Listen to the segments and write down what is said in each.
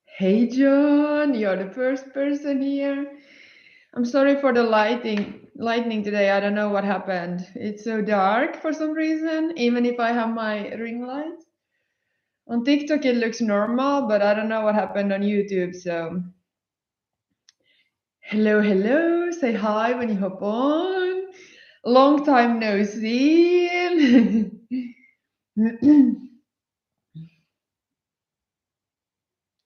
Hey John, you're the first person here. I'm sorry for the lightning today. I don't know what happened. It's so dark for some reason, even if I have my ring light. On TikTok it looks normal, but I don't know what happened on YouTube. So hello, hello. Say hi when you hop on. Long time no see.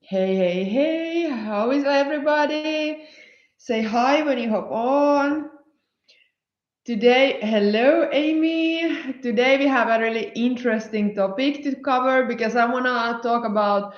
Hey, hey, hey, how is everybody? Say hi when you hop on. Today, hello, Amy. Today we have a really interesting topic to cover because I want to talk about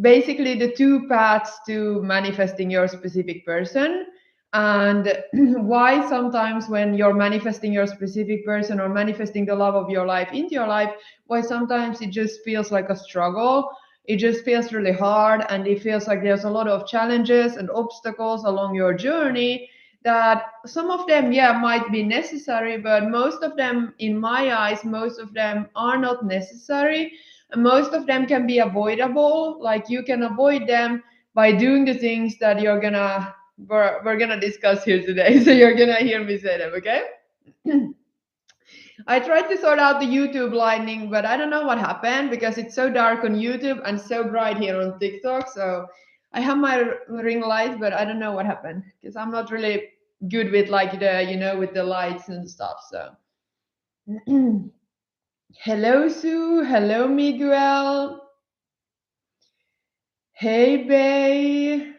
basically the two paths to manifesting your specific person and why sometimes when you're manifesting your specific person or manifesting the love of your life into your life, why sometimes it just feels like a struggle. It just feels really hard and it feels like there's a lot of challenges and obstacles along your journey that some of them, yeah, might be necessary, but most of them, in my eyes, most of them are not necessary. And most of them can be avoidable. Like you can avoid them by doing the things that we're gonna discuss here today. So you're gonna hear me say them, okay? I tried to sort out the YouTube lightning, but I don't know what happened because it's so dark on YouTube and so bright here on TikTok. So I have my ring light, but I don't know what happened because I'm not really good with like with the lights and stuff. So hello Sue, hello Miguel, hey Bay.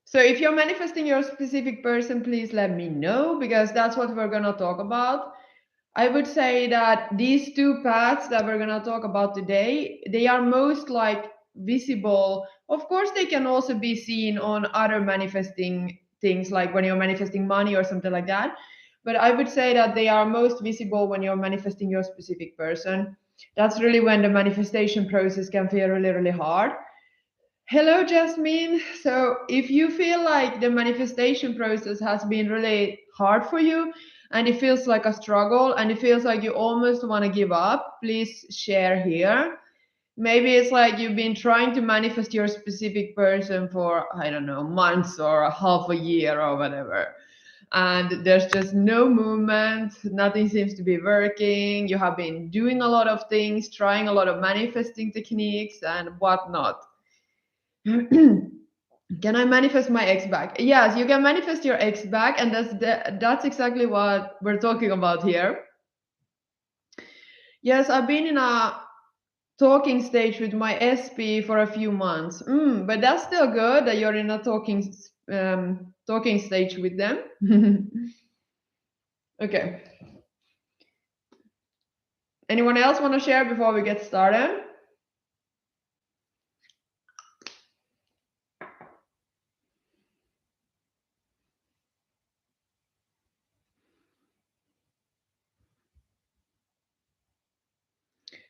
So if you're manifesting your specific person, please let me know because that's what we're gonna talk about. I would say that these two paths that we're going to talk about today, they are most like visible. Of course, they can also be seen on other manifesting things like when you're manifesting money or something like that. But I would say that they are most visible when you're manifesting your specific person. That's really when the manifestation process can feel really, really hard. Hello, Jasmine. So, if you feel like the manifestation process has been really hard for you and it feels like a struggle and it feels like you almost want to give up, please share here. Maybe it's like you've been trying to manifest your specific person for, I don't know, months or a half a year or whatever. And there's just no movement, nothing seems to be working. You have been doing a lot of things, trying a lot of manifesting techniques and whatnot. Can I manifest my ex back? Yes, you can manifest your ex back, and that's exactly what we're talking about here. Yes, I've been in a talking stage with my SP for a few months. But that's still good that you're in a talking stage with them. Okay. Anyone else want to share before we get started?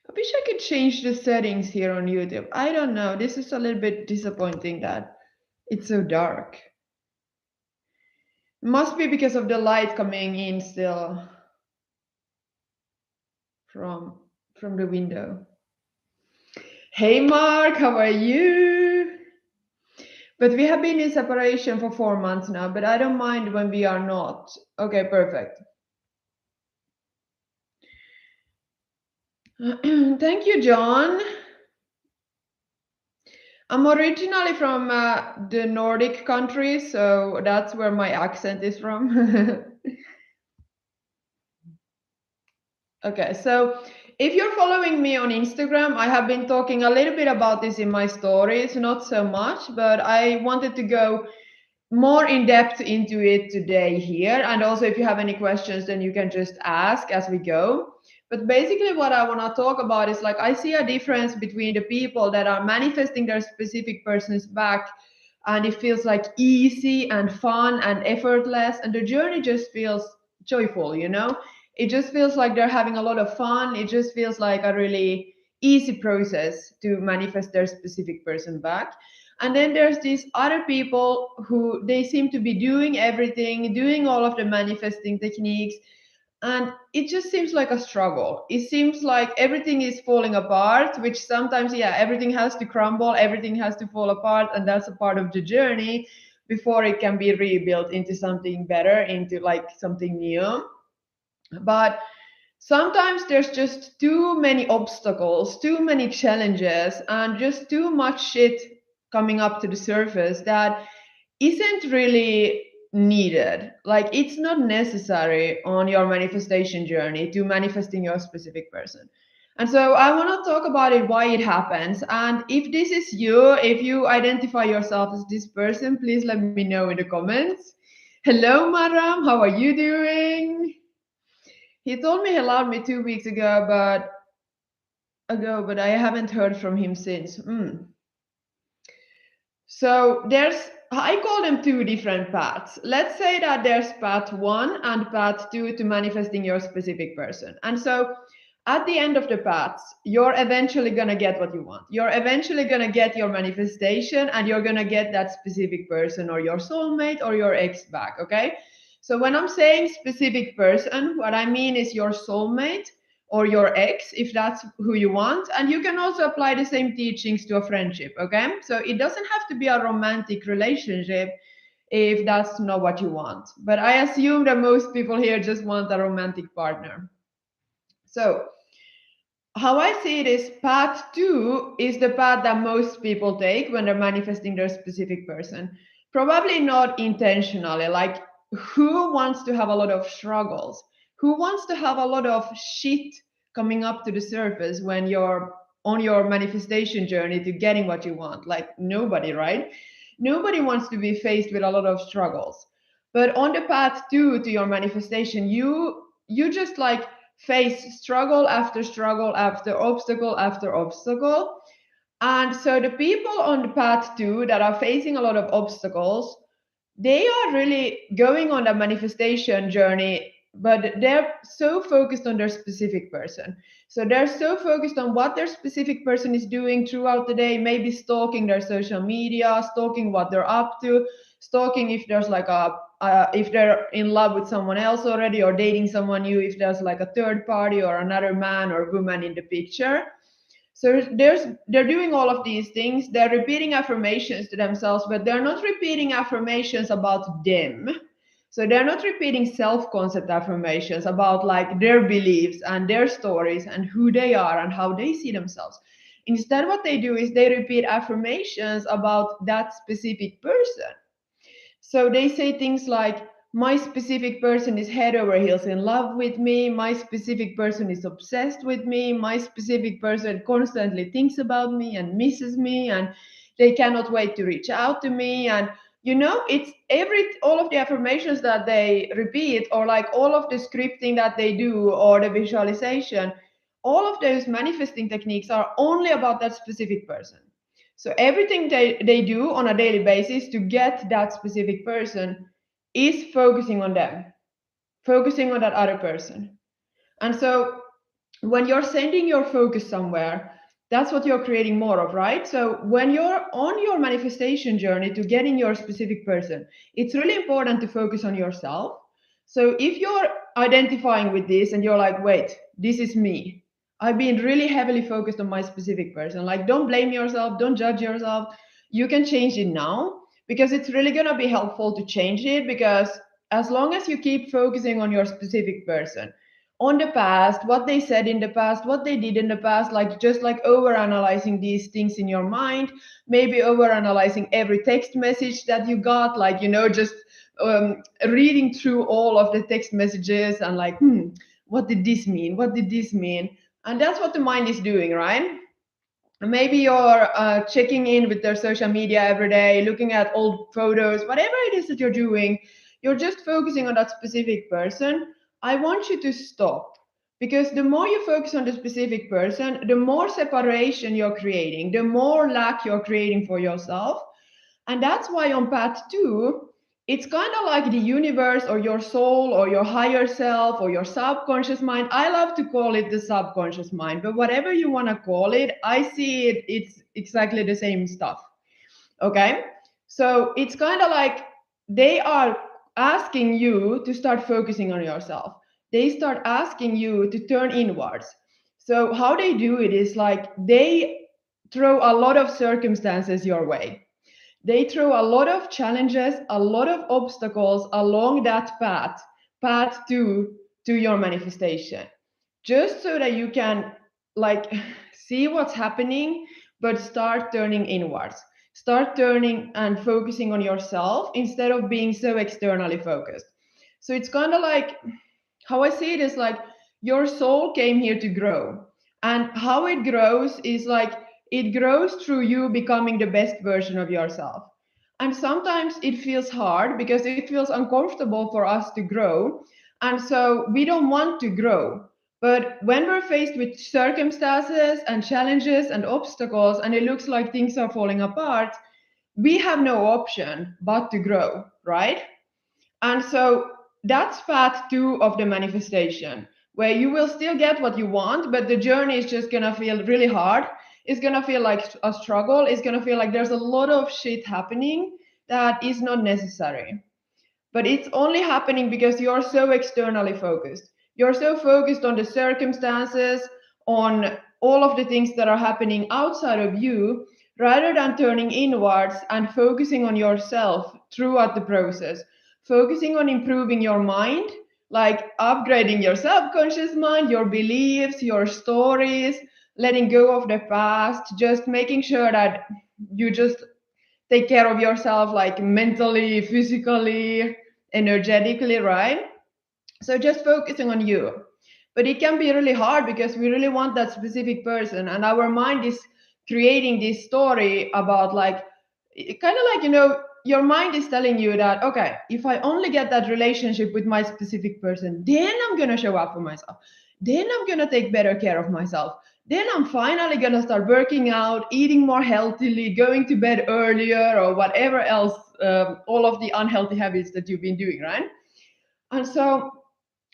I wish I could change the settings here on YouTube. I don't know. This is a little bit disappointing that it's so dark. Must be because of the light coming in still from the window. Hey Mark, how are you? But we have been in separation for 4 months now, but I don't mind when we are not. Okay, perfect. Thank you, John. I'm originally from the Nordic countries, so that's where my accent is from. Okay, so if you're following me on Instagram, I have been talking a little bit about this in my stories, not so much, but I wanted to go more in depth into it today here. And also, if you have any questions, then you can just ask as we go. But basically, what I want to talk about is like I see a difference between the people that are manifesting their specific persons back, and it feels like easy and fun and effortless, and the journey just feels joyful, It just feels like they're having a lot of fun. It just feels like a really easy process to manifest their specific person back. And then there's these other people who they seem to be doing everything, doing all of the manifesting techniques, And it just seems like a struggle. It seems like everything is falling apart, which sometimes, yeah, everything has to crumble, everything has to fall apart, and that's a part of the journey before it can be rebuilt into something better, into like something new. But sometimes there's just too many obstacles, too many challenges, and just too much shit coming up to the surface that isn't really needed. Like, it's not necessary on your manifestation journey to manifesting your specific person. And so I want to talk about it, why it happens. And if this is you, if you identify yourself as this person, please let me know in the comments. Hello, Maram, how are you doing? He told me he loved me 2 weeks but I haven't heard from him since. So I call them two different paths. Let's say that there's path one and path two to manifesting your specific person. And so at the end of the paths, you're eventually going to get what you want. You're eventually going to get your manifestation, and you're going to get that specific person or your soulmate or your ex back. Okay. So when I'm saying specific person, what I mean is your soulmate or your ex, if that's who you want. And you can also apply the same teachings to a friendship, okay? So it doesn't have to be a romantic relationship if that's not what you want. But I assume that most people here just want a romantic partner. So how I see it is path two is the path that most people take when they're manifesting their specific person. Probably not intentionally. Like, who wants to have a lot of struggles? Who wants to have a lot of shit coming up to the surface when you're on your manifestation journey to getting what you want? Like, nobody, right? Nobody wants to be faced with a lot of struggles. But on the path two to your manifestation, you just like face struggle after obstacle after obstacle. And so the people on the path two that are facing a lot of obstacles, they are really going on a manifestation journey, but they're so focused on their specific person. So they're so focused on what their specific person is doing throughout the day, maybe stalking their social media, stalking what they're up to, stalking if there's like if they're in love with someone else already or dating someone new, if there's like a third party or another man or woman in the picture. So they're doing all of these things. They're repeating affirmations to themselves, but they're not repeating affirmations about them. So they're not repeating self-concept affirmations about like their beliefs and their stories and who they are and how they see themselves. Instead, what they do is they repeat affirmations about that specific person. So they say things like, my specific person is head over heels in love with me. My specific person is obsessed with me. My specific person constantly thinks about me and misses me, and they cannot wait to reach out to me. And it's all of the affirmations that they repeat, or like all of the scripting that they do, or the visualization, all of those manifesting techniques are only about that specific person. So everything they do on a daily basis to get that specific person is focusing on them, focusing on that other person. And so when you're sending your focus somewhere, that's what you're creating more of, right? So when you're on your manifestation journey to getting your specific person, it's really important to focus on yourself. So if you're identifying with this and you're like, wait, this is me, I've been really heavily focused on my specific person. Like, don't blame yourself, don't judge yourself. You can change it now, because it's really going to be helpful to change it. Because as long as you keep focusing on your specific person, on the past, what they said in the past, what they did in the past, like just like over analyzing these things in your mind, maybe over analyzing every text message that you got, like, just reading through all of the text messages and like, what did this mean? What did this mean? And that's what the mind is doing, right? Maybe you're checking in with their social media every day, looking at old photos, whatever it is that you're doing, you're just focusing on that specific person. I want you to stop, because the more you focus on the specific person, the more separation you're creating, the more lack you're creating for yourself. And that's why on path two, it's kind of like the universe or your soul or your higher self or your subconscious mind. I love to call it the subconscious mind, but whatever you want to call it, I see it's exactly the same stuff. Okay? So it's kind of like they are asking you to start focusing on yourself. they start asking you to turn inwards. So how they do it is like they throw a lot of circumstances your way. They throw a lot of challenges, a lot of obstacles along that path to your manifestation, just so that you can like see what's happening, but start turning inwards. Start turning and focusing on yourself instead of being so externally focused. So it's kind of like, how I see it is like your soul came here to grow. And how it grows is like it grows through you becoming the best version of yourself. And sometimes it feels hard because it feels uncomfortable for us to grow. And so we don't want to grow. But when we're faced with circumstances and challenges and obstacles, and it looks like things are falling apart, we have no option but to grow, right? And so that's path two of the manifestation, where you will still get what you want, but the journey is just gonna feel really hard. It's gonna feel like a struggle. It's gonna feel like there's a lot of shit happening that is not necessary. But it's only happening because you're so externally focused. You're so focused on the circumstances, on all of the things that are happening outside of you, rather than turning inwards and focusing on yourself throughout the process, focusing on improving your mind, like upgrading your subconscious mind, your beliefs, your stories, letting go of the past, just making sure that you just take care of yourself, like mentally, physically, energetically, right? So just focusing on you. But it can be really hard because we really want that specific person, and our mind is creating this story about like, kind of like, your mind is telling you that, okay, if I only get that relationship with my specific person, then I'm going to show up for myself, then I'm going to take better care of myself, then I'm finally going to start working out, eating more healthily, going to bed earlier, or whatever else, all of the unhealthy habits that you've been doing, right? And so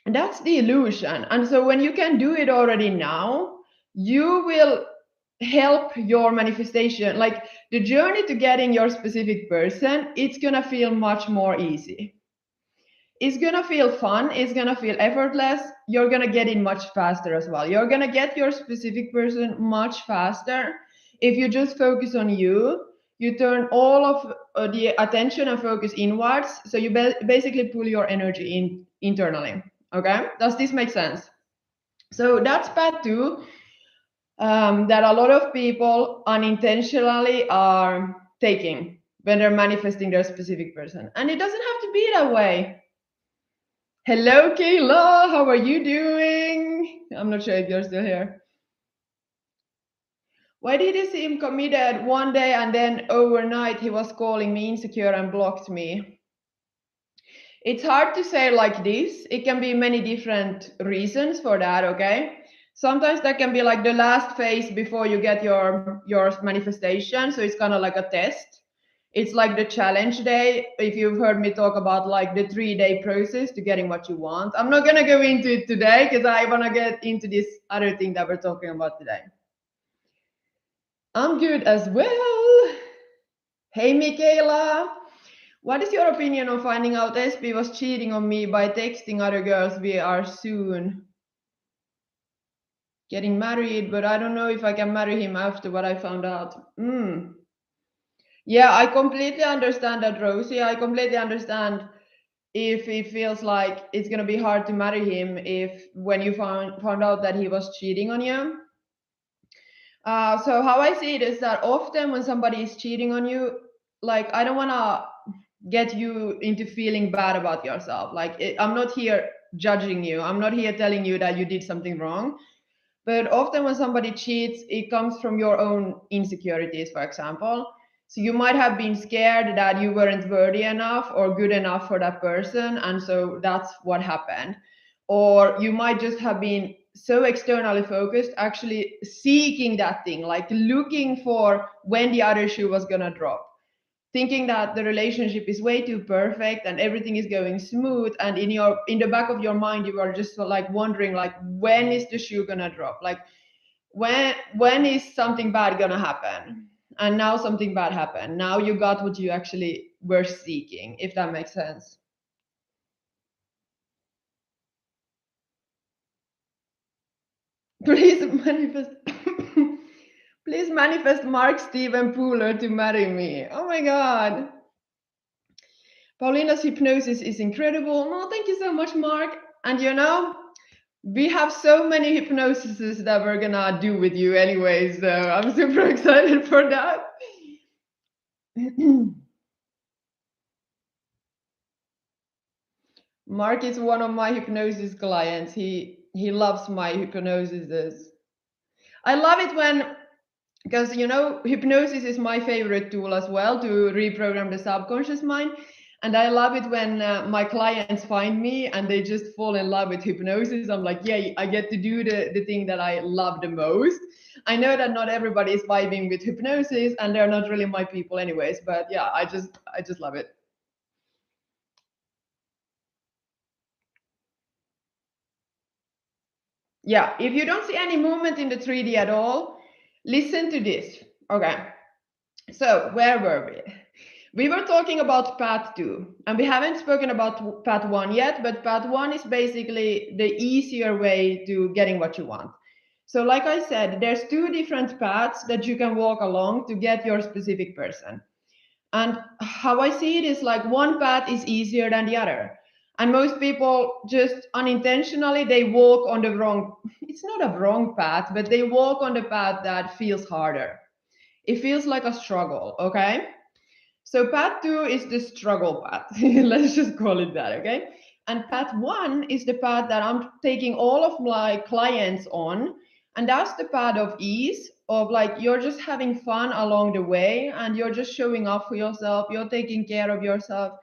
that's the illusion. And so when you can do it already now, you will help your manifestation. Like the journey to getting your specific person, it's going to feel much more easy. It's going to feel fun. It's going to feel effortless. You're going to get it much faster as well. You're going to get your specific person much faster if you just focus on you. You turn all of the attention and focus inwards. So you basically pull your energy in internally. Okay, does this make sense? So that's path two, that a lot of people unintentionally are taking when they're manifesting their specific person. And it doesn't have to be that way. Hello, Kayla. How are you doing? I'm not sure if you're still here. Why did he seem committed one day and then overnight he was calling me insecure and blocked me? It's hard to say like this. It can be many different reasons for that, okay? Sometimes that can be like the last phase before you get your manifestation. So it's kind of like a test. It's like the challenge day. If you've heard me talk about like the 3-day process to getting what you want. I'm not gonna go into it today because I wanna get into this other thing that we're talking about today. I'm good as well. Hey, Michaela. What is your opinion on finding out SB was cheating on me by texting other girls we are soon getting married, but I don't know if I can marry him after what I found out. Yeah, I completely understand that, Rosie. I completely understand if it feels like it's gonna be hard to marry him if when you found out that he was cheating on you. So how I see it is that often when somebody is cheating on you, like I don't wanna get you into feeling bad about yourself. Like I'm not here judging you. I'm not here telling you that you did something wrong. But often when somebody cheats, it comes from your own insecurities, for example. So you might have been scared that you weren't worthy enough or good enough for that person. And so that's what happened. Or you might just have been so externally focused, actually seeking that thing, like looking for when the other shoe was going to drop, thinking that the relationship is way too perfect and everything is going smooth, and in the back of your mind you are just like wondering like when is the shoe gonna drop, like when is something bad gonna happen. And now something bad happened. Now you got what you actually were seeking, if that makes sense. Please manifest. Please manifest Mark Steven Pooler to marry me. Oh my God. Paulina's hypnosis is incredible. No, thank you so much, Mark. And we have so many hypnosises that we're gonna do with you anyway, so I'm super excited for that. Mark is one of my hypnosis clients. He loves my hypnosis. I love it when, because hypnosis is my favorite tool as well to reprogram the subconscious mind. And I love it when my clients find me and they just fall in love with hypnosis. I'm like, yeah, I get to do the thing that I love the most. I know that not everybody is vibing with hypnosis and they're not really my people anyways, but yeah, I just love it. Yeah, if you don't see any movement in the 3D at all, listen to this. Okay, so where were we? We were talking about path 2, and we haven't spoken about path 1 yet, but path 1 is basically the easier way to getting what you want. So like I said, there's 2 different paths that you can walk along to get your specific person. And how I see it is like one path is easier than the other. And most people just unintentionally, they walk on the wrong, it's not a wrong path, but they walk on the path that feels harder. It feels like a struggle, okay? So path 2 is the struggle path. Let's just call it that, okay? And path 1 is the path that I'm taking all of my clients on. And that's the path of ease, of like you're just having fun along the way and you're just showing up for yourself. You're taking care of yourself.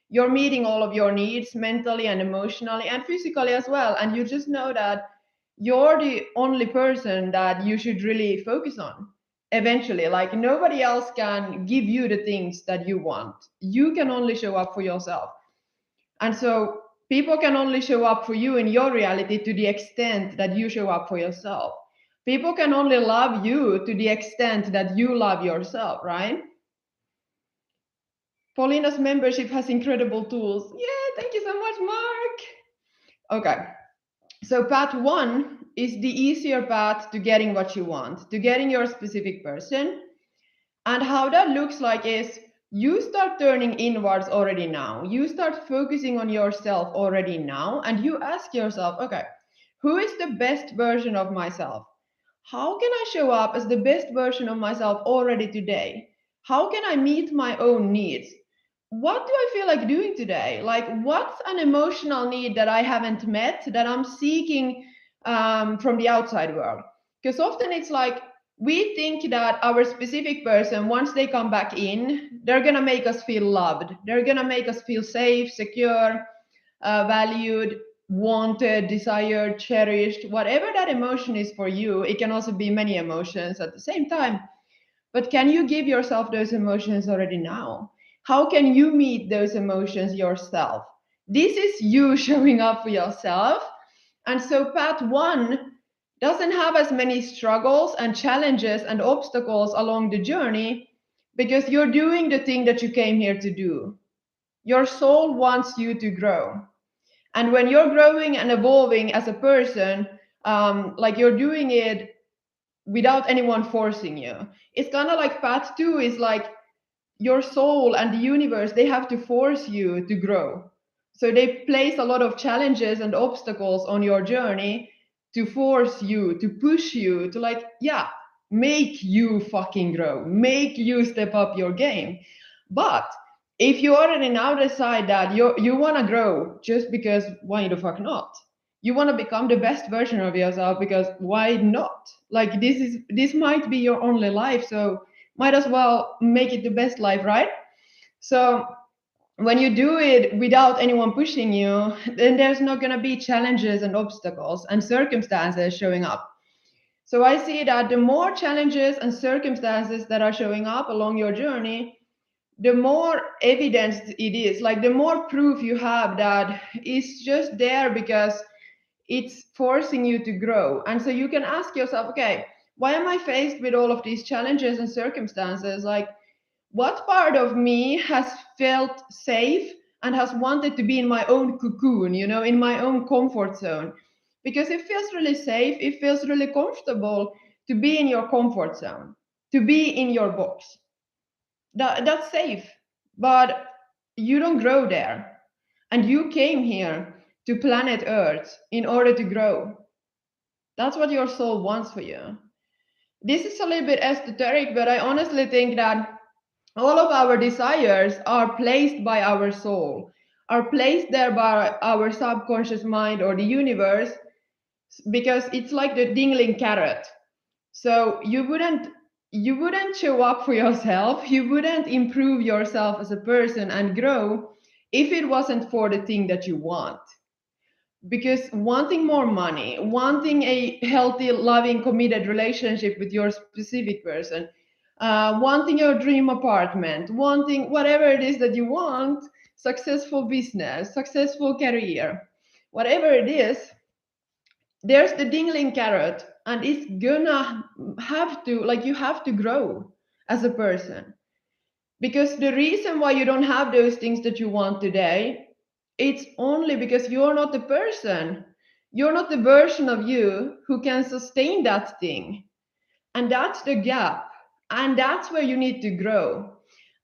You're meeting all of your needs mentally and emotionally and physically as well. And you just know that you're the only person that you should really focus on eventually. Like nobody else can give you the things that you want. You can only show up for yourself. And so people can only show up for you in your reality to the extent that you show up for yourself. People can only love you to the extent that you love yourself, right? Paulina's membership has incredible tools. Yeah, thank you so much, Mark. Okay. So path 1 is the easier path to getting what you want, to getting your specific person. And how that looks like is you start turning inwards already now. You start focusing on yourself already now. And you ask yourself, okay, who is the best version of myself? How can I show up as the best version of myself already today? How can I meet my own needs? What do I feel like doing today? Like, what's an emotional need that I haven't met that I'm seeking from the outside world? Because often it's like we think that our specific person, once they come back in, they're going to make us feel loved. They're going to make us feel safe, secure, valued, wanted, desired, cherished, whatever that emotion is for you. It can also be many emotions at the same time. But can you give yourself those emotions already now? How can you meet those emotions yourself? This is you showing up for yourself. And so, path 1 doesn't have as many struggles and challenges and obstacles along the journey because you're doing the thing that you came here to do. Your soul wants you to grow. And when you're growing and evolving as a person, like you're doing it without anyone forcing you. It's kind of like path 2 is like your soul and the universe, they have to force you to grow. So they place a lot of challenges and obstacles on your journey to force you, to push you, to like, yeah, make you fucking grow, make you step up your game. But if you already now decide that you want to grow, just because why the fuck not? You want to become the best version of yourself because why not? Like this might be your only life, so might as well make it the best life, right? So when you do it without anyone pushing you, then there's not going to be challenges and obstacles and circumstances showing up. So I see that the more challenges and circumstances that are showing up along your journey, the more evidence it is, like the more proof you have that it's just there because it's forcing you to grow. And so you can ask yourself, okay, why am I faced with all of these challenges and circumstances? Like, what part of me has felt safe and has wanted to be in my own cocoon, in my own comfort zone? because it feels really safe, it feels really comfortable to be in your comfort zone, to be in your box. That's safe, but you don't grow there. And you came here to planet Earth in order to grow. That's what your soul wants for you. This is a little bit esoteric, but I honestly think that all of our desires are placed by our soul, are placed there by our subconscious mind or the universe, because it's like the dingling carrot. So you wouldn't show up for yourself, you wouldn't improve yourself as a person and grow if it wasn't for the thing that you want. Because wanting more money, wanting a healthy, loving, committed relationship with your specific person, wanting your dream apartment, wanting whatever it is that you want, successful business, successful career, whatever it is, there's the dingling carrot, and it's gonna have to, like, you have to grow as a person. Because the reason why you don't have those things that you want today, it's only because you're not the person, you're not the version of you who can sustain that thing. And that's the gap, and that's where you need to grow.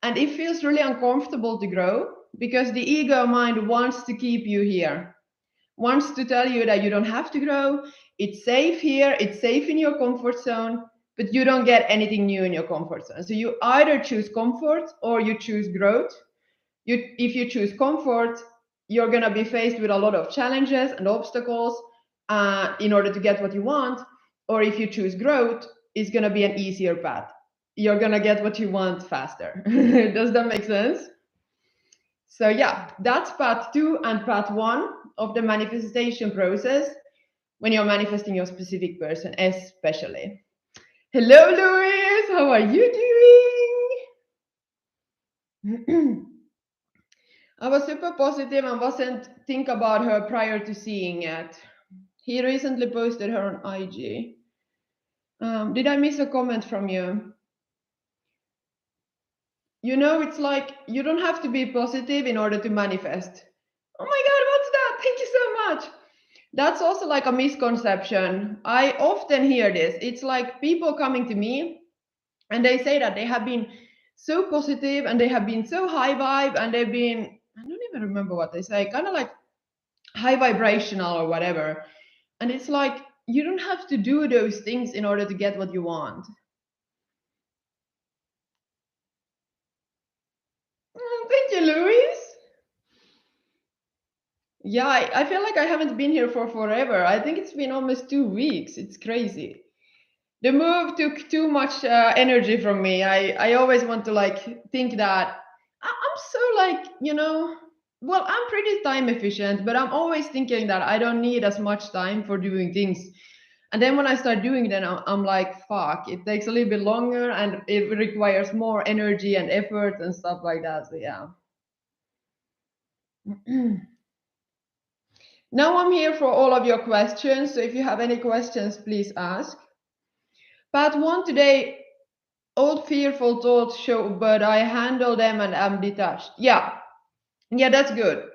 And it feels really uncomfortable to grow because the ego mind wants to keep you here, wants to tell you that you don't have to grow. It's safe here, it's safe in your comfort zone, but you don't get anything new in your comfort zone. So you either choose comfort or you choose growth. If you choose comfort, you're going to be faced with a lot of challenges and obstacles in order to get what you want. Or if you choose growth, it's going to be an easier path. You're going to get what you want faster. Does that make sense? So yeah, that's part 2 and part 1 of the manifestation process when you're manifesting your specific person, especially. Hello, Louise. How are you doing? I was super positive and wasn't think about her prior to seeing it. He recently posted her on IG. Did I miss a comment from you? You know, it's like you don't have to be positive in order to manifest. Oh my God, what's that? Thank you so much. That's also like a misconception. I often hear this. It's like people coming to me and they say that they have been so positive and they have been so high vibe and they've been, I don't even remember what they say, kind of like high vibrational or whatever. And it's like you don't have to do those things in order to get what you want. Thank you, Louis. Yeah, I feel like I haven't been here for forever. I think it's been almost 2 weeks. It's crazy. The move took too much energy from me. I always want to like think that I'm so like, well, I'm pretty time efficient, but I'm always thinking that I don't need as much time for doing things. And then when I start doing them, I'm like, fuck, it takes a little bit longer and it requires more energy and effort and stuff like that. So yeah. Now I'm here for all of your questions. So if you have any questions, please ask. Part 1 today, old fearful thoughts show, but I handle them and am detached. Yeah, that's good.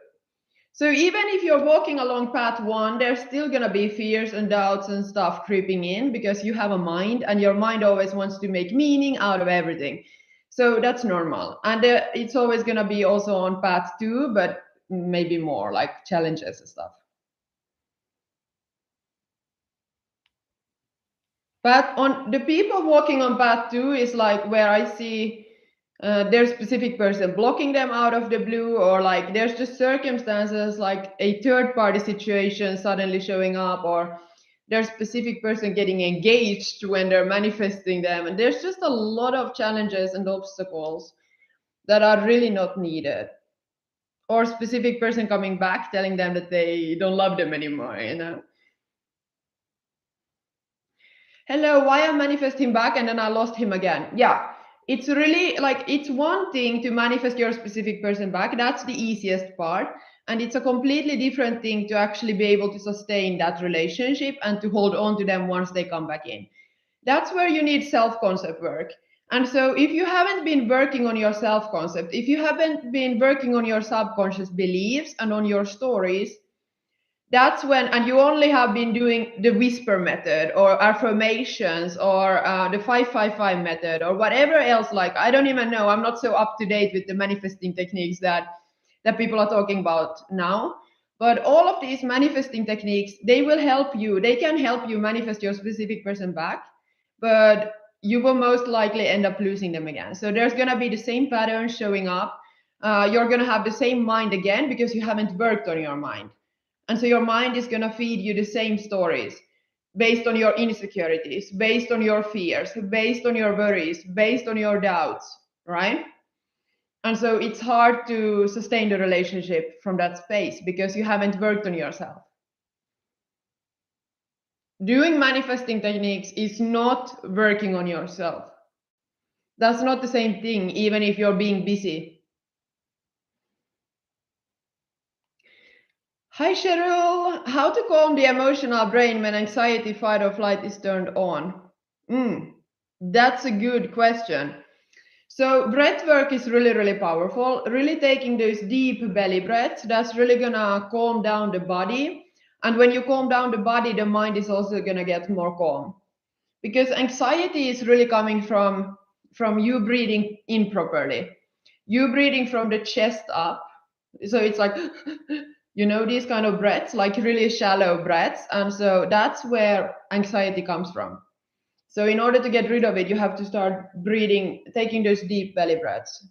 So even if you're walking along path 1, there's still gonna be fears and doubts and stuff creeping in because you have a mind and your mind always wants to make meaning out of everything. So that's normal. And it's always gonna be also on path 2, but maybe more like challenges and stuff. But on the people walking on path 2 is like where I see their specific person blocking them out of the blue, or like there's just circumstances like a third party situation suddenly showing up, or there's specific person getting engaged when they're manifesting them. And there's just a lot of challenges and obstacles that are really not needed. Or specific person coming back telling them that they don't love them anymore. Hello, why I manifest him back and then I lost him again? Yeah, it's really like it's one thing to manifest your specific person back. That's the easiest part. And it's a completely different thing to actually be able to sustain that relationship and to hold on to them once they come back in. That's where you need self concept work. And so, if you haven't been working on your self concept, if you haven't been working on your subconscious beliefs and on your stories, that's when, and you only have been doing the whisper method or affirmations or the 555 method or whatever else, like I don't even know, I'm not so up to date with the manifesting techniques that people are talking about now. But all of these manifesting techniques, they will help you, they can help you manifest your specific person back, but you will most likely end up losing them again. So there's going to be the same pattern showing up. You're going to have the same mind again because you haven't worked on your mind. And so your mind is going to feed you the same stories based on your insecurities, based on your fears, based on your worries, based on your doubts, right? And so it's hard to sustain the relationship from that space because you haven't worked on yourself. Doing manifesting techniques is not working on yourself. That's not the same thing, even if you're being busy. Hi, Cheryl. How to calm the emotional brain when anxiety, fight, or flight is turned on? That's a good question. So breath work is really, really powerful. Really taking those deep belly breaths, that's really gonna calm down the body. And when you calm down the body, the mind is also gonna get more calm. Because anxiety is really coming from you breathing improperly. You breathing from the chest up. So it's like, these kind of breaths, like really shallow breaths. And so that's where anxiety comes from. So in order to get rid of it, you have to start breathing, taking those deep belly breaths.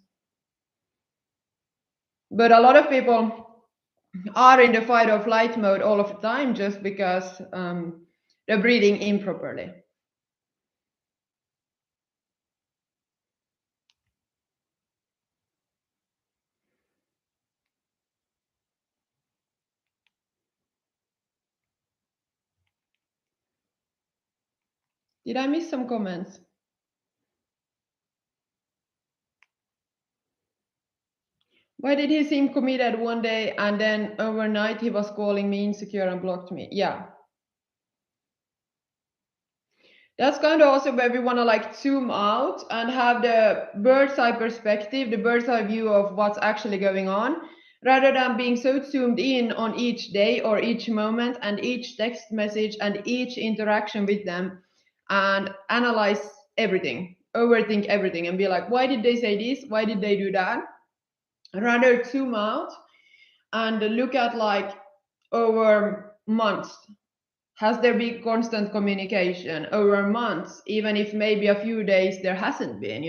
But a lot of people are in the fight or flight mode all of the time just because they're breathing improperly. Did I miss some comments? Why did he seem committed one day and then overnight he was calling me insecure and blocked me? Yeah. That's kind of also where we want to like zoom out and have the bird's eye perspective, the bird's eye view of what's actually going on, rather than being so zoomed in on each day or each moment and each text message and each interaction with them and analyze everything, overthink everything and be like, why did they say this? Why did they do that? Rather zoom out and look at like over months. Has there been constant communication over months, even if maybe a few days there hasn't been,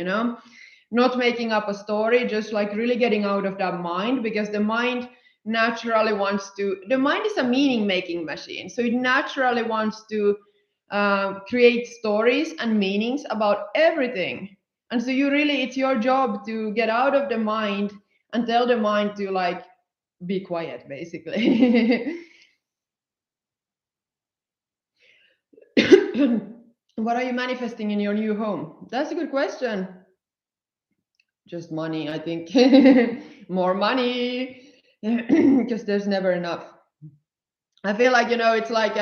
Not making up a story, just like really getting out of that mind, because the mind naturally wants to, the mind is a meaning making machine. So it naturally wants to create stories and meanings about everything. And so it's your job to get out of the mind and tell the mind to like be quiet, basically. What are you manifesting in your new home? That's a good question. Just money, I think. More money, because there's never enough. I feel like, it's like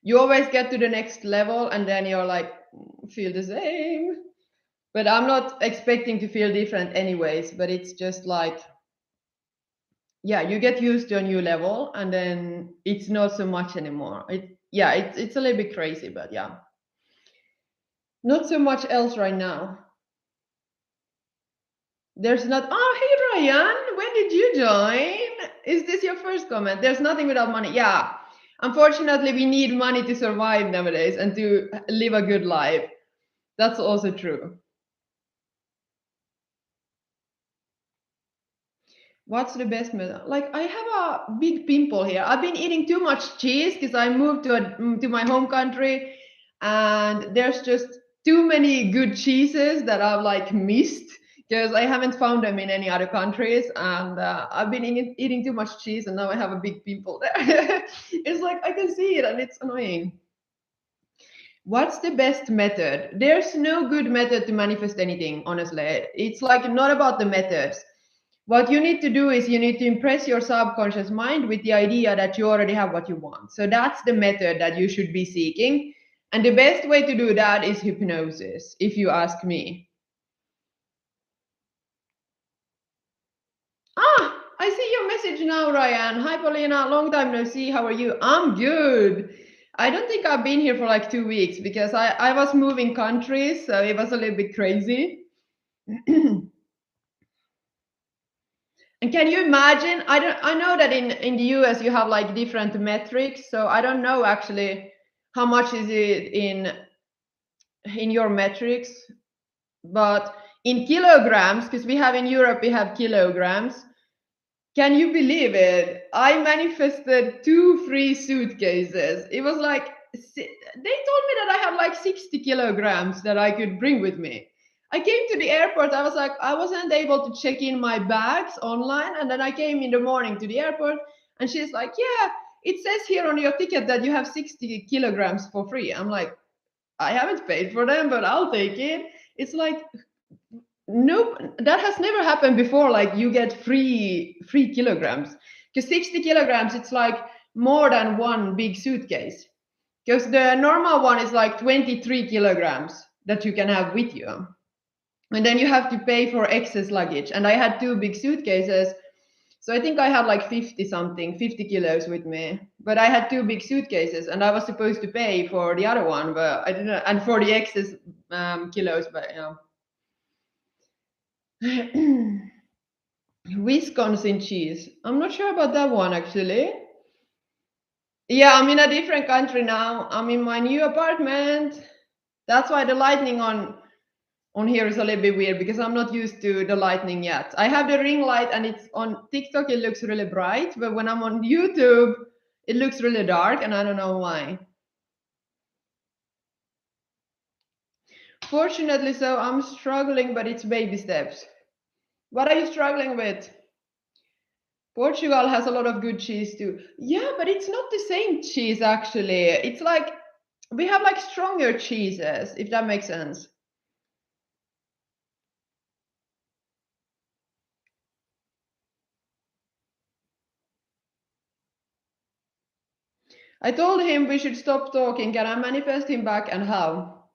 you always get to the next level and then you're like, feel the same. But I'm not expecting to feel different anyways, but it's just like, yeah, you get used to a new level and then it's not so much anymore. It's a little bit crazy, but yeah. Not so much else right now. There's not, oh, hey, Ryan, when did you join? Is this your first comment? There's nothing without money. Yeah. Unfortunately, we need money to survive nowadays and to live a good life. That's also true. What's the best method? Like, I have a big pimple here. I've been eating too much cheese because I moved to my home country and there's just too many good cheeses that I've like missed because I haven't found them in any other countries. And I've been eating too much cheese and now I have a big pimple there. It's like I can see it and it's annoying. What's the best method? There's no good method to manifest anything, honestly. It's like not about the methods. What you need to do is you need to impress your subconscious mind with the idea that you already have what you want. So that's the method that you should be seeking. And the best way to do that is hypnosis, if you ask me. I I see your message now, Ryan. Hi, Paulina. Long time no see. How are you? I'm good. I don't think I've been here for like 2 weeks because I was moving countries, so it was a little bit crazy. And can you imagine? I know that in the US you have like different metrics, so I don't know actually how much is it in your metrics, but in kilograms, because we have in Europe we have kilograms. Can you believe it? I manifested 2 free suitcases. It was like they told me that I have like 60 kilograms that I could bring with me. I came to the airport. I was like, I wasn't able to check in my bags online. And then I came in the morning to the airport and she's like, yeah, it says here on your ticket that you have 60 kilograms for free. I'm like, I haven't paid for them, but I'll take it. It's like, nope, that has never happened before. Like you get free kilograms. Because 60 kilograms, it's like more than one big suitcase. Because the normal one is like 23 kilograms that you can have with you. And then you have to pay for excess luggage. And I had 2 big suitcases. So I think I had like 50 kilos with me. But I had 2 big suitcases and I was supposed to pay for the other one, but I didn't, and for the excess kilos, but Wisconsin cheese. I'm not sure about that one actually. Yeah, I'm in a different country now. I'm in my new apartment. That's why the lighting on here is a little bit weird because I'm not used to the lighting yet. I have the ring light and it's on TikTok, it looks really bright, but when I'm on YouTube, it looks really dark and I don't know why. Fortunately, so I'm struggling, but it's baby steps. What are you struggling with? Portugal has a lot of good cheese too. Yeah, but it's not the same cheese actually. It's like we have like stronger cheeses, if that makes sense. I told him we should stop talking. Can I manifest him back and how?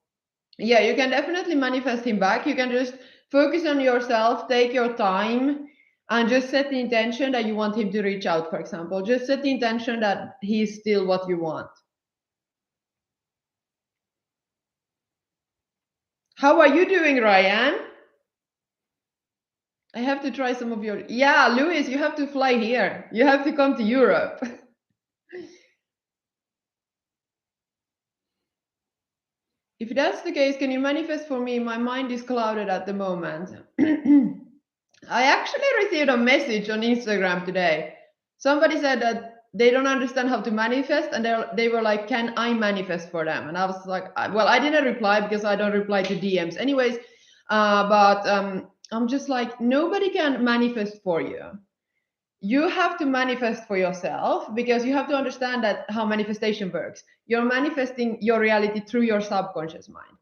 Yeah, you can definitely manifest him back. You can just focus on yourself, take your time, and just set the intention that you want him to reach out, for example. Just set the intention that he's still what you want. How are you doing, Ryan? I have to try some of your. Yeah, Louis, you have to fly here. You have to come to Europe. If that's the case, can you manifest for me? My mind is clouded at the moment. I actually received a message on Instagram today. Somebody said that they don't understand how to manifest, and they were like, "Can I manifest for them?" And I was like, "Well, I didn't reply because I don't reply to DMs, anyways." But I'm just like, nobody can manifest for you. You have to manifest for yourself because you have to understand that how manifestation works. You're manifesting your reality through your subconscious mind,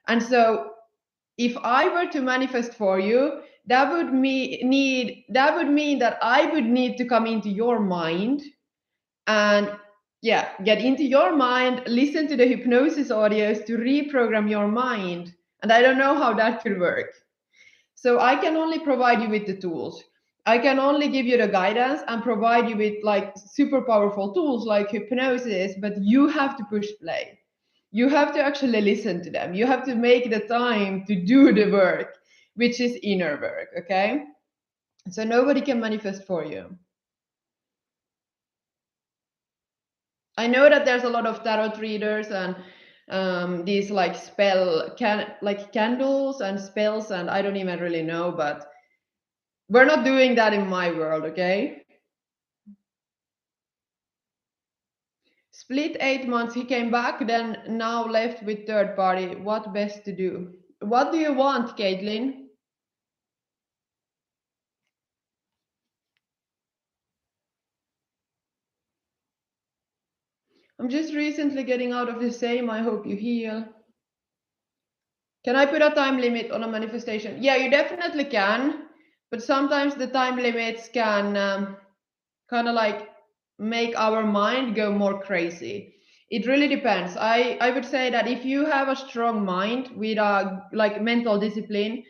and so if I were to manifest for you, that would mean that I would need to come into your mind and get into your mind, listen to the hypnosis audios to reprogram your mind. And I don't know how that could work. So I can only provide you with the tools. I can only give you the guidance and provide you with like super powerful tools like hypnosis, but you have to push play. You have to actually listen to them. You have to make the time to do the work, which is inner work, okay? So nobody can manifest for you. I know that there's a lot of tarot readers and these like like candles and spells, and I don't even really know, but we're not doing that in my world, okay? Split 8 months, he came back, then now left with third party. What best to do? What do you want, Caitlin? I'm just recently getting out of the same. I hope you heal. Can I put a time limit on a manifestation? Yeah, you definitely can. But sometimes the time limits can kind of like make our mind go more crazy. It really depends. I would say that if you have a strong mind with a like mental discipline,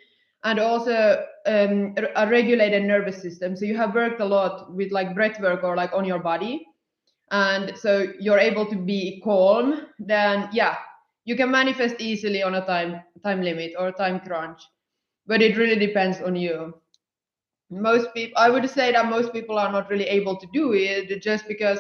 and also a regulated nervous system. So you have worked a lot with like breath work or like on your body, and so you're able to be calm, then yeah, you can manifest easily on a time limit or time crunch. But it really depends on you. Most people, I would say that most people are not really able to do it, just because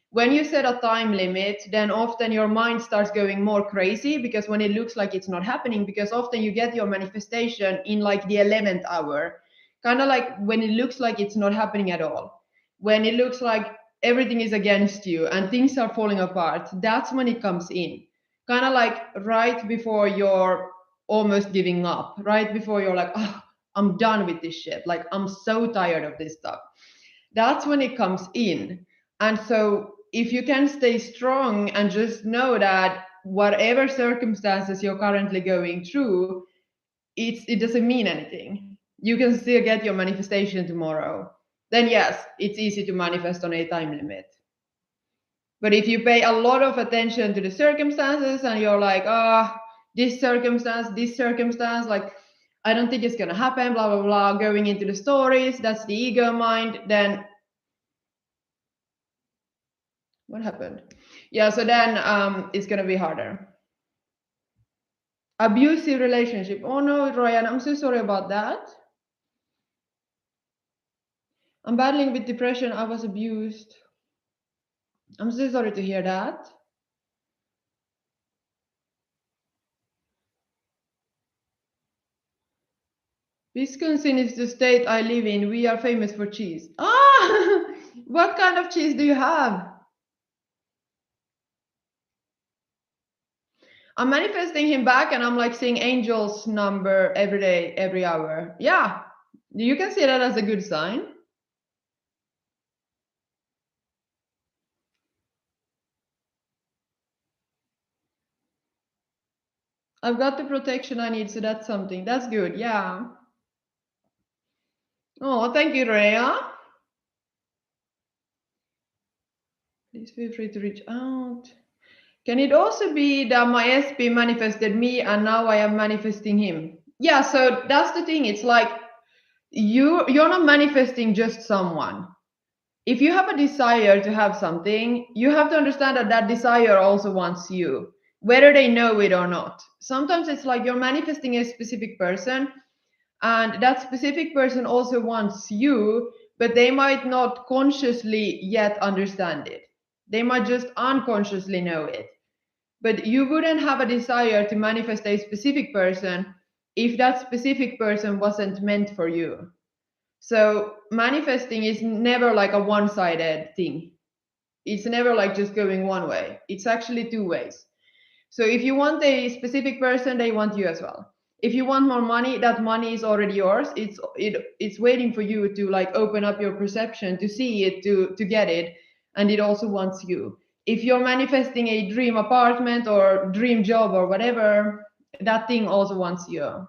when you set a time limit, then often your mind starts going more crazy, because when it looks like it's not happening, because often you get your manifestation in like the 11th hour, kind of like when it looks like it's not happening at all, when it looks like everything is against you and things are falling apart, that's when it comes in, kind of like right before you're almost giving up, right before you're like, oh, I'm done with this shit, like I'm so tired of this stuff. That's when it comes in. And so if you can stay strong and just know that whatever circumstances you're currently going through, it doesn't mean anything. You can still get your manifestation tomorrow. Then yes, it's easy to manifest on a time limit. But if you pay a lot of attention to the circumstances and you're like, ah, oh, this circumstance, like I don't think it's gonna happen, blah blah blah, going into the stories, that's the ego mind, then what happened? Yeah, so then it's gonna be harder. Abusive relationship. Oh no, Ryan, I'm so sorry about that. I'm battling with depression. I was abused. I'm so sorry to hear that. Wisconsin is the state I live in. We are famous for cheese. Ah, what kind of cheese do you have? I'm manifesting him back, and I'm like seeing angels number every day, every hour. Yeah, you can see that as a good sign. I've got the protection I need, so that's something. That's good. Yeah. Oh, thank you, Rhea. Please feel free to reach out. Can it also be that my SP manifested me and now I am manifesting him? Yeah, so that's the thing. It's like you're not manifesting just someone. If you have a desire to have something, you have to understand that that desire also wants you, whether they know it or not. Sometimes it's like you're manifesting a specific person, and that specific person also wants you, but they might not consciously yet understand it. They might just unconsciously know it. But you wouldn't have a desire to manifest a specific person if that specific person wasn't meant for you. So manifesting is never like a one-sided thing. It's never like just going one way. It's actually two ways. So if you want a specific person, they want you as well. If you want more money, that money is already yours. It's waiting for you to like open up your perception to see it, to get it, and it also wants you. If you're manifesting a dream apartment or dream job or whatever, that thing also wants you.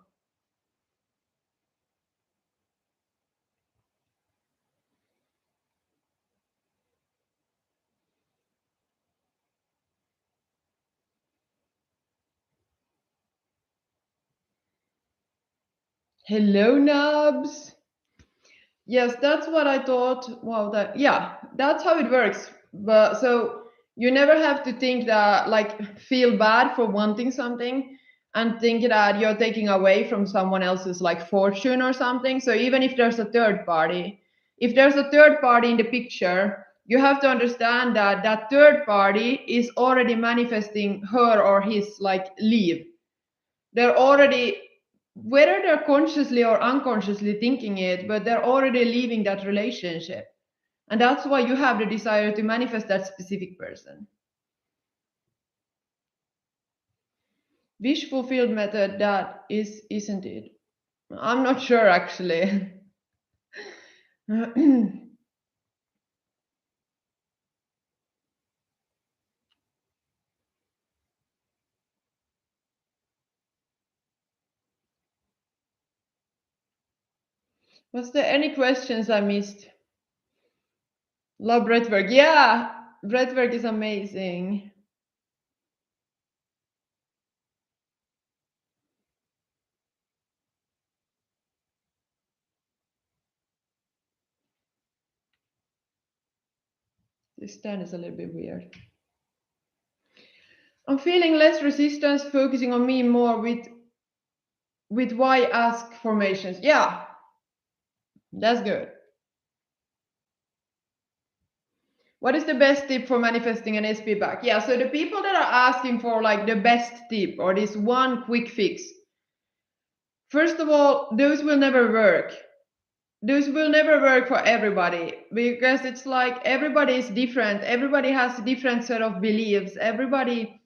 Hello, Nubs. Yes, that's what I thought. Wow, that yeah, that's how it works. But so you never have to think that like feel bad for wanting something and think that you're taking away from someone else's like fortune or something. So even if there's a third party, if there's a third party in the picture, you have to understand that that third party is already manifesting her or his like leave. They're already, whether they're consciously or unconsciously thinking it, but they're already leaving that relationship. And that's why you have the desire to manifest that specific person. Wish fulfilled method, that isn't it? I'm not sure actually. Was there any questions I missed? Love breathwork. Yeah, breathwork is amazing. This stand is a little bit weird. I'm feeling less resistance, focusing on me more with why ask formations. Yeah, that's good. What is the best tip for manifesting an SP back? Yeah, so the people that are asking for like the best tip or this one quick fix, first of all, those will never work. Those will never work for everybody because it's like everybody is different. Everybody has a different set of beliefs. Everybody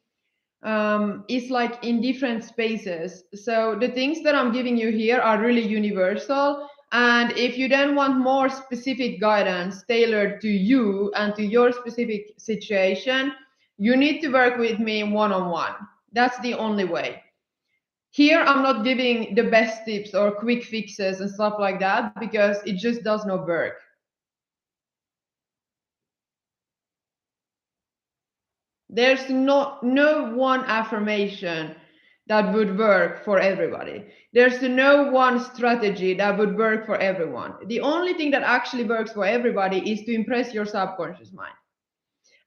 is like in different spaces. So the things that I'm giving you here are really universal. And if you then want more specific guidance tailored to you and to your specific situation, you need to work with me one on one. That's the only way. Here, I'm not giving the best tips or quick fixes and stuff like that because it just does not work. There's no one affirmation that would work for everybody. There's no one strategy that would work for everyone. The only thing that actually works for everybody is to impress your subconscious mind.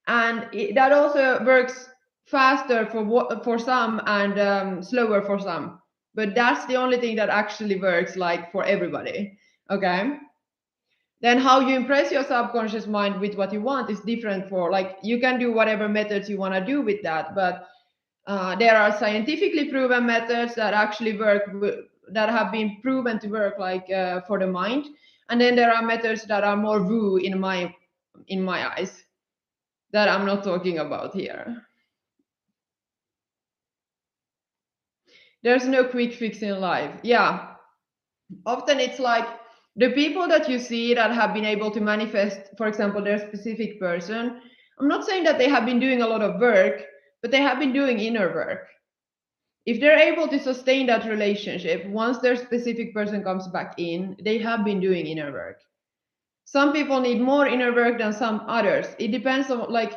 And that also works faster for some and slower for some. But that's the only thing that actually works like for everybody. Okay? Then how you impress your subconscious mind with what you want is different for like you can do whatever methods you want to do with that, but there are scientifically proven methods that actually work that have been proven to work like for the mind, and then there are methods that are more woo in my eyes that I'm not talking about here. There's no quick fix in life. Yeah, often it's like the people that you see that have been able to manifest, for example, their specific person. I'm not saying that they have been doing a lot of work, but they have been doing inner work. If they're able to sustain that relationship, once their specific person comes back in, they have been doing inner work. Some people need more inner work than some others. It depends on like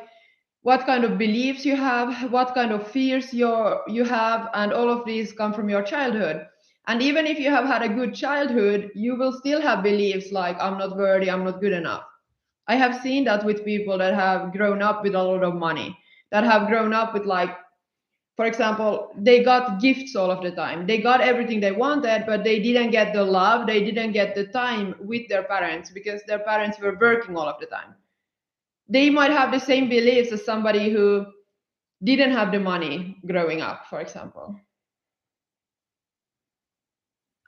what kind of beliefs you have, what kind of fears you have, and all of these come from your childhood. And even if you have had a good childhood, you will still have beliefs like I'm not worthy, I'm not good enough. I have seen that with people that have grown up with a lot of money, that have grown up with like, for example, they got gifts all of the time. They got everything they wanted, but they didn't get the love, they didn't get the time with their parents because their parents were working all of the time. They might have the same beliefs as somebody who didn't have the money growing up, for example.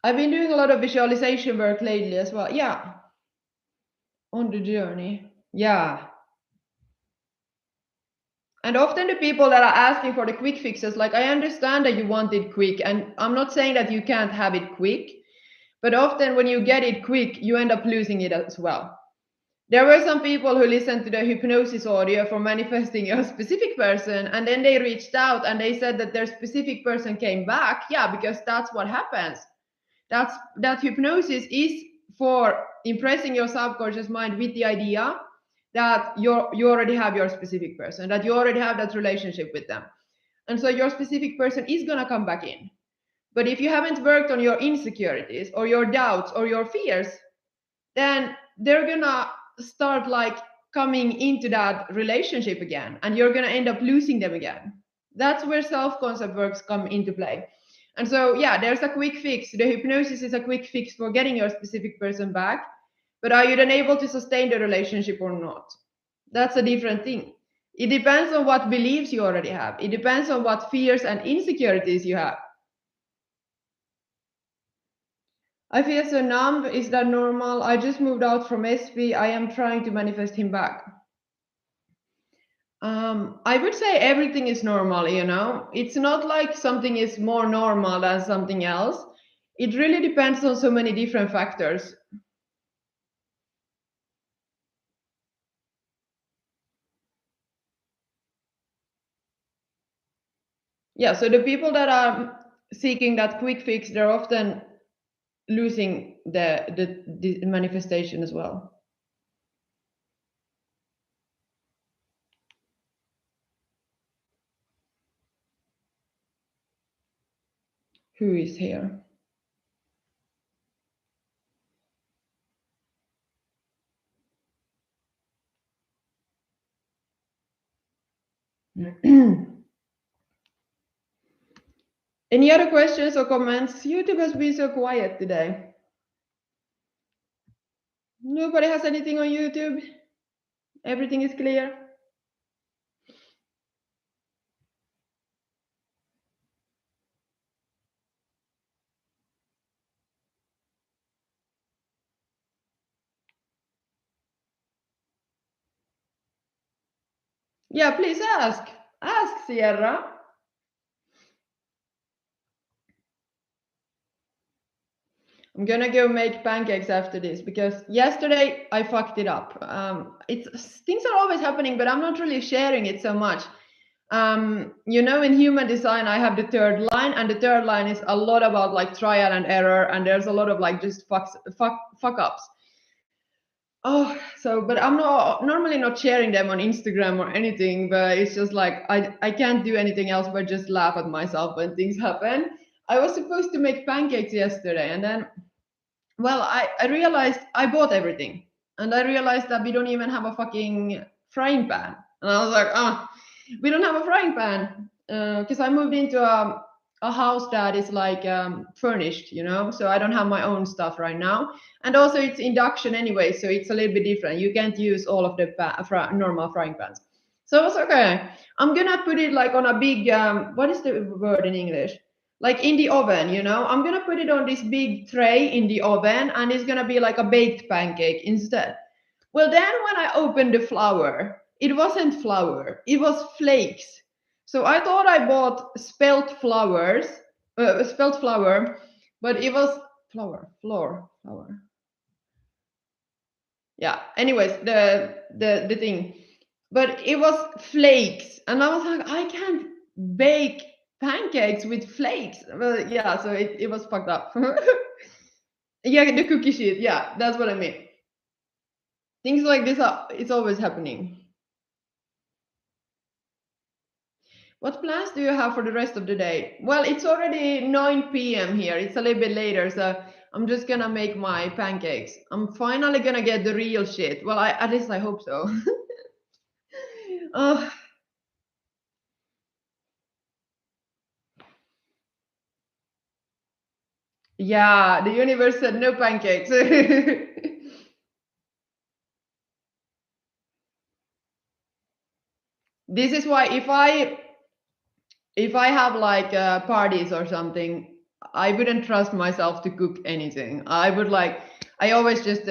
I've been doing a lot of visualization work lately as well. Yeah, on the journey. Yeah. And often the people that are asking for the quick fixes, like I understand that you want it quick, and I'm not saying that you can't have it quick, but often when you get it quick, you end up losing it as well. There were some people who listened to the hypnosis audio for manifesting a specific person, and then they reached out and they said that their specific person came back. Yeah, because that's what happens. That hypnosis is for impressing your subconscious mind with the idea that you already have your specific person, that you already have that relationship with them. And so your specific person is gonna come back in. But if you haven't worked on your insecurities or your doubts or your fears, then they're gonna start like coming into that relationship again and you're gonna end up losing them again. That's where self-concept works come into play. And so yeah, there's a quick fix. The hypnosis is a quick fix for getting your specific person back, but are you then able to sustain the relationship or not? That's a different thing. It depends on what beliefs you already have. It depends on what fears and insecurities you have. I feel so numb. Is that normal? I just moved out from SP. I am trying to manifest him back. I would say everything is normal, you know? It's not like something is more normal than something else. It really depends on so many different factors. Yeah, so the people that are seeking that quick fix, they're often losing the manifestation as well. Who is here? Any other questions or comments? YouTube has been so quiet today. Nobody has anything on YouTube? Everything is clear? Yeah, please ask. Ask, Sierra. I'm gonna go make pancakes after this because yesterday I fucked it up. It's things are always happening, but I'm not really sharing it so much. In human design, I have the third line, and the third line is a lot about like trial and error, and there's a lot of like just fuck ups. Oh, so but I'm not normally not sharing them on Instagram or anything, but it's just like I can't do anything else but just laugh at myself when things happen. I was supposed to make pancakes yesterday, and then well, I realized I bought everything. And I realized that we don't even have a fucking frying pan. And I was like, we don't have a frying pan. Because I moved into a house that is like furnished, so I don't have my own stuff right now. And also it's induction anyway, so it's a little bit different. You can't use all of the normal frying pans. So I was okay. I'm gonna put it like on a big, what is the word in English? Like in the oven, I'm gonna put it on this big tray in the oven, and it's gonna be like a baked pancake instead. Well, then when I opened the flour, it wasn't flour, it was flakes. So I thought I bought spelt flour, but it was flour. Yeah, anyways, the thing, but it was flakes, and I was like, I can't bake pancakes with flakes. Well, yeah, so it was fucked up. Yeah, the cookie sheet, yeah, that's what I mean. Things like this are it's always happening. What plans do you have for the rest of the day? Well, it's already 9 p.m. here. It's a little bit later, so I'm just gonna make my pancakes. I'm finally gonna get the real shit. Well, at least I hope so. Oh, yeah, the universe said no pancakes. This is why if I have like parties or something, I wouldn't trust myself to cook anything. I always just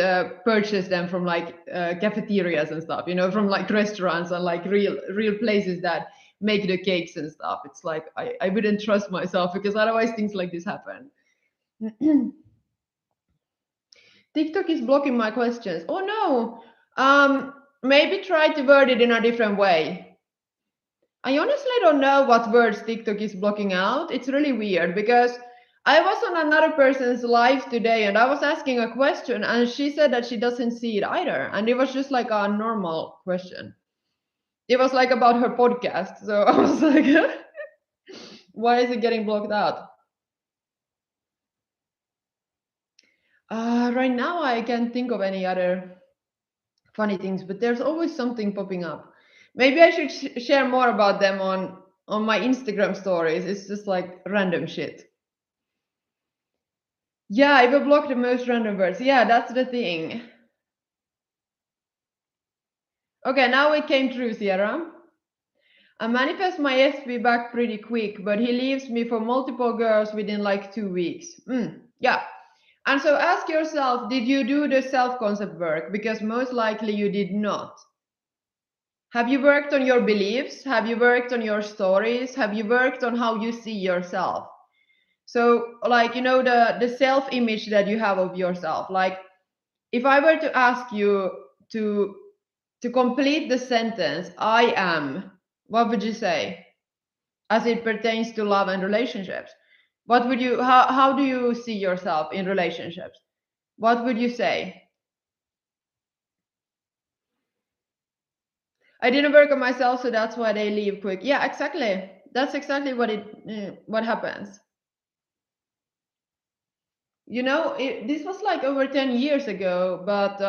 purchase them from like cafeterias and stuff, from like restaurants and like real places that make the cakes and stuff. It's like I wouldn't trust myself because otherwise things like this happen. TikTok is blocking my questions. Oh no. Maybe try to word it in a different way. I honestly don't know what words TikTok is blocking out. It's really weird because I was on another person's live today and I was asking a question and she said that she doesn't see it either. And it was just like a normal question. It was like about her podcast. So I was like, why is it getting blocked out? Right now, I can't think of any other funny things, but there's always something popping up. Maybe I should share more about them on my Instagram stories. It's just like random shit. Yeah, I will block the most random words. Yeah, that's the thing. Okay, now it came true, Sierra. I manifest my SB back pretty quick, but he leaves me for multiple girls within like 2 weeks. Yeah. And so ask yourself, did you do the self-concept work? Because most likely you did not. Have you worked on your beliefs? Have you worked on your stories? Have you worked on how you see yourself? So, like, the self-image that you have of yourself. Like, if I were to ask you to to complete the sentence, I am, what would you say as it pertains to love and relationships? What would you how do you see yourself in relationships? What would you say? I didn't work on myself, so that's why they leave quick. Yeah, exactly. That's exactly what happens. This was like over 10 years ago, but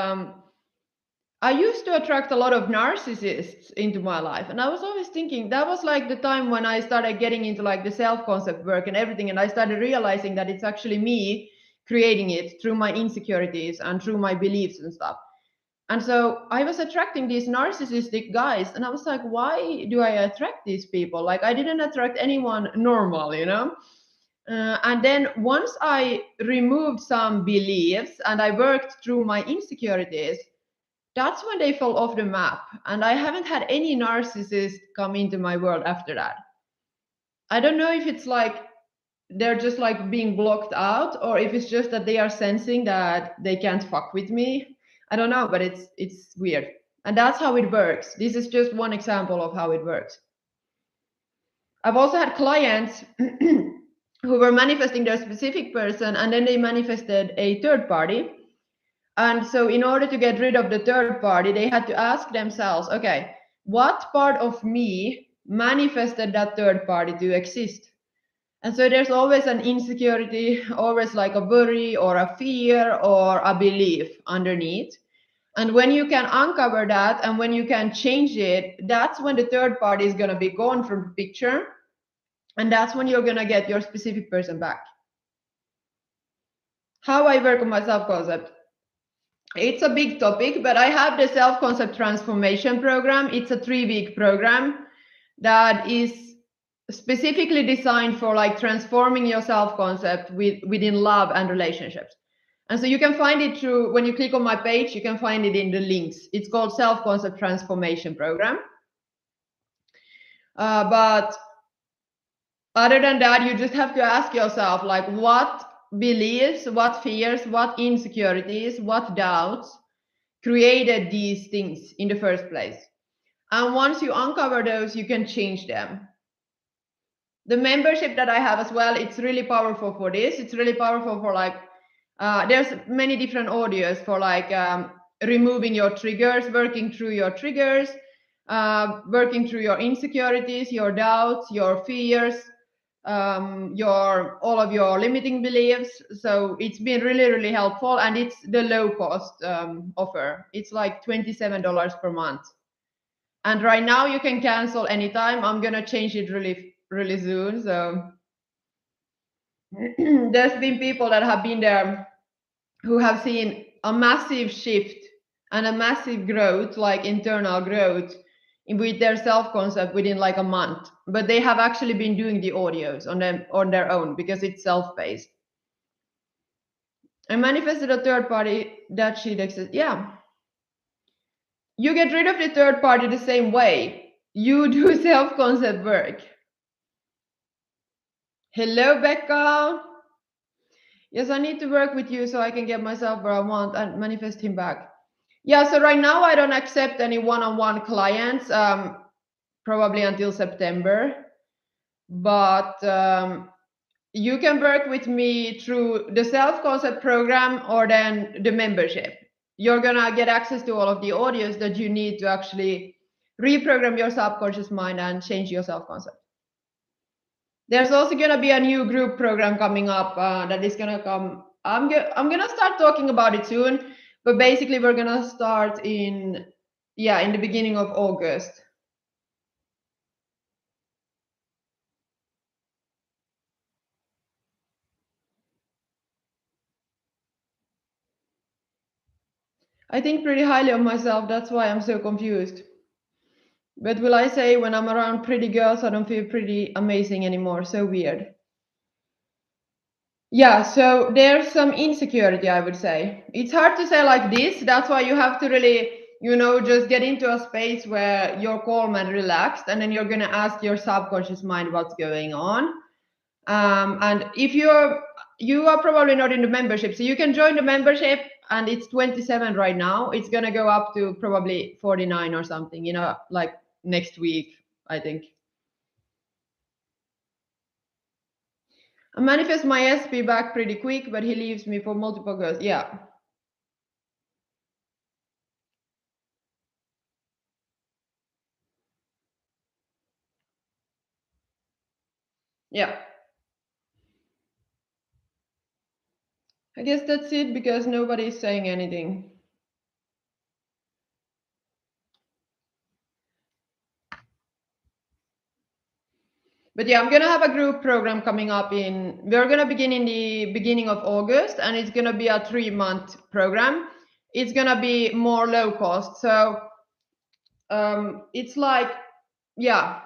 I used to attract a lot of narcissists into my life. And I was always thinking that was like the time when I started getting into like the self-concept work and everything. And I started realizing that it's actually me creating it through my insecurities and through my beliefs and stuff. And so I was attracting these narcissistic guys. And I was like, why do I attract these people? Like, I didn't attract anyone normal, you know? And then once I removed some beliefs and I worked through my insecurities, that's when they fell off the map. And I haven't had any narcissist come into my world after that. I don't know if it's like they're just like being blocked out or if it's just that they are sensing that they can't fuck with me. I don't know, but it's weird. And that's how it works. This is just one example of how it works. I've also had clients who were manifesting their specific person and then they manifested a third party. And so, in order to get rid of the third party, they had to ask themselves, okay, what part of me manifested that third party to exist? And so, there's always an insecurity, always like a worry or a fear or a belief underneath. And when you can uncover that and when you can change it, that's when the third party is going to be gone from the picture. And that's when you're going to get your specific person back. How I work on my self concept. It's a big topic, but I have the self-concept transformation program. It's a 3-week program that is specifically designed for like transforming your self-concept within love and relationships. And so you can find it through, when you click on my page, you can find it in the links. It's called self-concept transformation program. But other than that, you just have to ask yourself, like, what beliefs, what fears, what insecurities, what doubts created these things in the first place. And once you uncover those, you can change them. The membership that I have as well, it's really powerful for this. It's really powerful for like, there's many different audios for like removing your triggers, working through your triggers, working through your insecurities, your doubts, your fears, all of your limiting beliefs. So it's been really helpful, and it's the low cost offer. It's like $27 per month, and right now you can cancel anytime. I'm gonna change it really soon. So there's been people that have been there who have seen a massive shift and a massive growth, like internal growth with their self-concept within like a month, but they have actually been doing the audios on their own because it's self-paced. I manifested a third party that she'd exist. Yeah, you get rid of the third party the same way you do self-concept work. Hello, Becca. Yes, I need to work with you so I can get myself where I want and manifest him back. Yeah, so right now I don't accept any one-on-one clients, probably until September. But you can work with me through the self-concept program or then the membership. You're gonna get access to all of the audios that you need to actually reprogram your subconscious mind and change your self-concept. There's also gonna be a new group program coming up that is gonna come. I'm gonna start talking about it soon, but basically we're gonna start in the beginning of August. I think pretty highly of myself. That's why I'm so confused. But will I say when I'm around pretty girls, I don't feel pretty amazing anymore? So weird. Yeah, so there's some insecurity, I would say. It's hard to say like this. That's why you have to really, just get into a space where you're calm and relaxed, and then you're going to ask your subconscious mind what's going on. And if you are probably not in the membership, so you can join the membership, and it's 27 right now. It's going to go up to probably 49 or something, like next week, I think. I manifest my SP back pretty quick, but he leaves me for multiple girls. Yeah. Yeah. I guess that's it because nobody's saying anything. But yeah, I'm gonna have a group program coming up we're gonna begin in the beginning of August, and it's gonna be a 3-month program. It's gonna be more low cost. So it's like, yeah,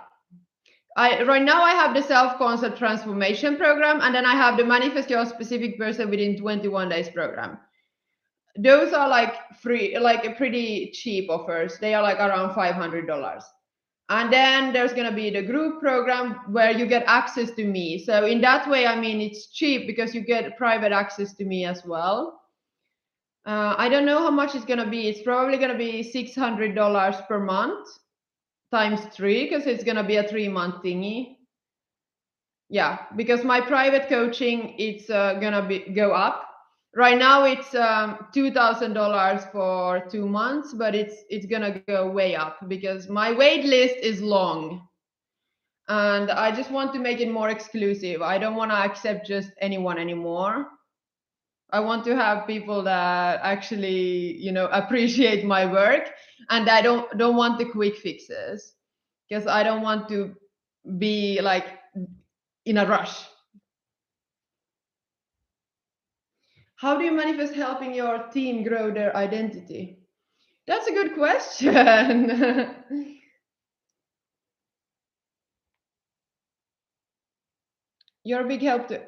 right now I have the self-concept transformation program, and then I have the manifest your specific person within 21 days program. Those are like free, like a pretty cheap offers. They are like around $500. And then there's going to be the group program where you get access to me. So in that way, I mean, it's cheap because you get private access to me as well. I don't know how much it's going to be. It's probably going to be $600 per month times 3, because it's going to be a 3-month thingy. Yeah, because my private coaching, it's going to go up. Right now it's $2,000 for 2 months, but it's going to go way up because my wait list is long. And I just want to make it more exclusive. I don't want to accept just anyone anymore. I want to have people that actually, appreciate my work, and I don't want the quick fixes, because I don't want to be like in a rush. How do you manifest helping your team grow their identity? That's a good question. You're a big help to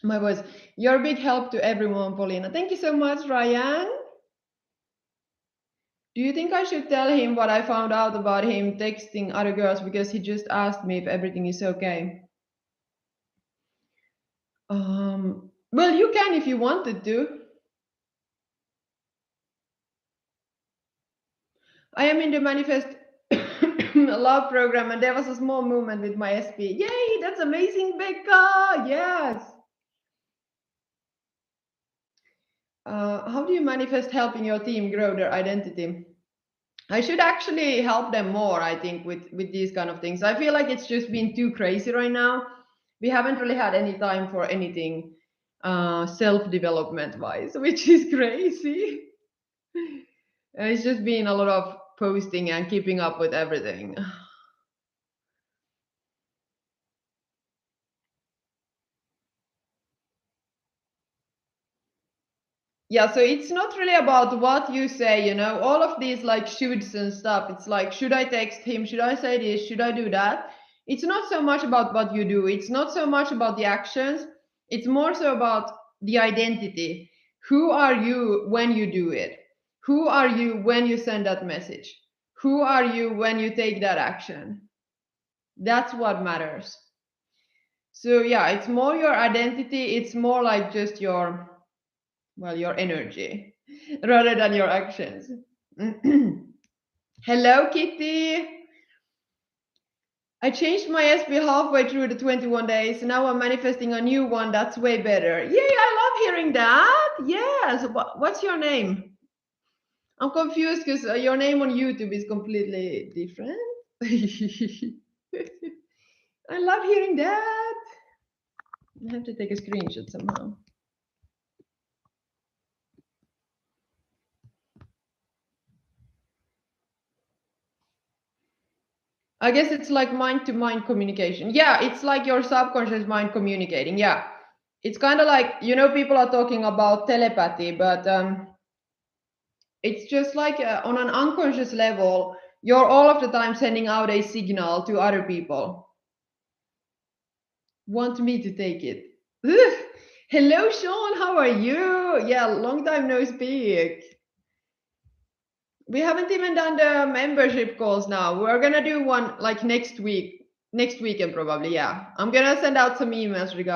my voice. You're a big help to everyone, Paulina. Thank you so much, Ryan. Do you think I should tell him what I found out about him texting other girls, because he just asked me if everything is okay? Well, you can if you wanted to. I am in the manifest love program, and there was a small movement with my SP. Yay, that's amazing, Becca. Yes. How do you manifest helping your team grow their identity? I should actually help them more, I think, with these kind of things. I feel like it's just been too crazy right now. We haven't really had any time for anything self-development wise, which is crazy. It's just been a lot of posting and keeping up with everything. Yeah, so it's not really about what you say, all of these like shoulds and stuff. It's like, should I text him? Should I say this? Should I do that? It's not so much about what you do. It's not so much about the actions. It's more so about the identity. Who are you when you do it? Who are you when you send that message? Who are you when you take that action? That's what matters. So yeah, it's more your identity. It's more like just your energy rather than your actions. Hello, Kitty. I changed my SP halfway through the 21 days. Now I'm manifesting a new one that's way better. Yay, I love hearing that. Yes. What's your name? I'm confused because your name on YouTube is completely different. I love hearing that. I have to take a screenshot somehow. I guess it's like mind to mind communication. Yeah, it's like your subconscious mind communicating. Yeah. It's kind of like, people are talking about telepathy, but it's just like on an unconscious level, you're all of the time sending out a signal to other people. Want me to take it? Hello, Sean. How are you? Yeah, long time no speak. We haven't even done the membership calls now. We're gonna do one like next weekend probably. Yeah, I'm gonna send out some emails regarding